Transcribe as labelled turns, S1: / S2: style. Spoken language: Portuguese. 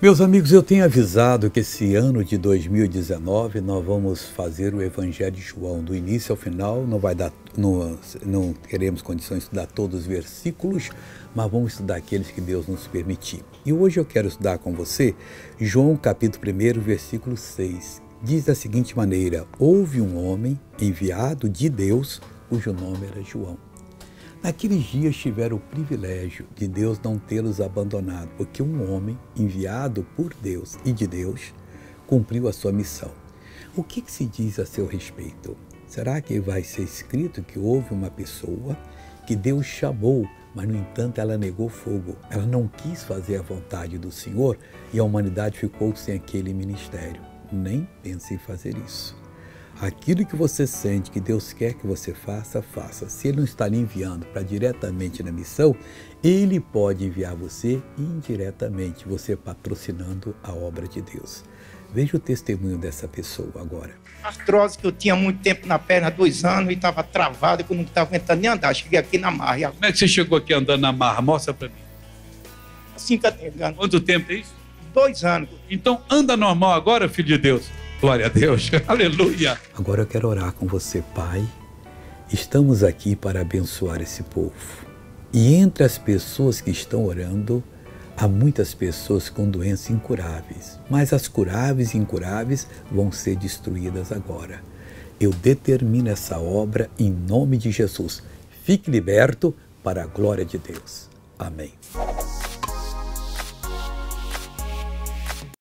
S1: Meus amigos, eu tenho avisado que esse ano de 2019 nós vamos fazer o Evangelho de João, do início ao final. Não vai dar, não teremos condições de estudar todos os versículos, mas vamos estudar aqueles que Deus nos permitir. E hoje eu quero estudar com você João capítulo 1, versículo 6. Diz da seguinte maneira: houve um homem enviado de Deus, cujo nome era João. Naqueles dias tiveram o privilégio de Deus não tê-los abandonado, porque um homem enviado por Deus e de Deus cumpriu a sua missão. O que se diz a seu respeito? Será que vai ser escrito que houve uma pessoa que Deus chamou, mas no entanto ela negou fogo? Ela não quis fazer a vontade do Senhor e a humanidade ficou sem aquele ministério. Nem pense em fazer isso. Aquilo que você sente que Deus quer que você faça, faça. Se Ele não está lhe enviando para diretamente na missão, Ele pode enviar você indiretamente, você patrocinando a obra de Deus. Veja o testemunho dessa pessoa agora.
S2: Artrose que eu tinha muito tempo na perna, 2 anos, e estava travado, que eu não estava aguentando nem andar. Cheguei aqui na marra.
S3: Como é que você chegou aqui andando na marra? Mostra para mim.
S2: Assim que eu tenho engano.
S3: Quanto tempo é isso?
S2: 2 anos.
S3: Então anda normal agora, filho de Deus. Glória a Deus, aleluia.
S1: Agora eu quero orar com você, Pai. Estamos aqui para abençoar esse povo. E entre as pessoas que estão orando, há muitas pessoas com doenças incuráveis. Mas as curáveis e incuráveis vão ser destruídas agora. Eu determino essa obra em nome de Jesus. Fique liberto para a glória de Deus. Amém.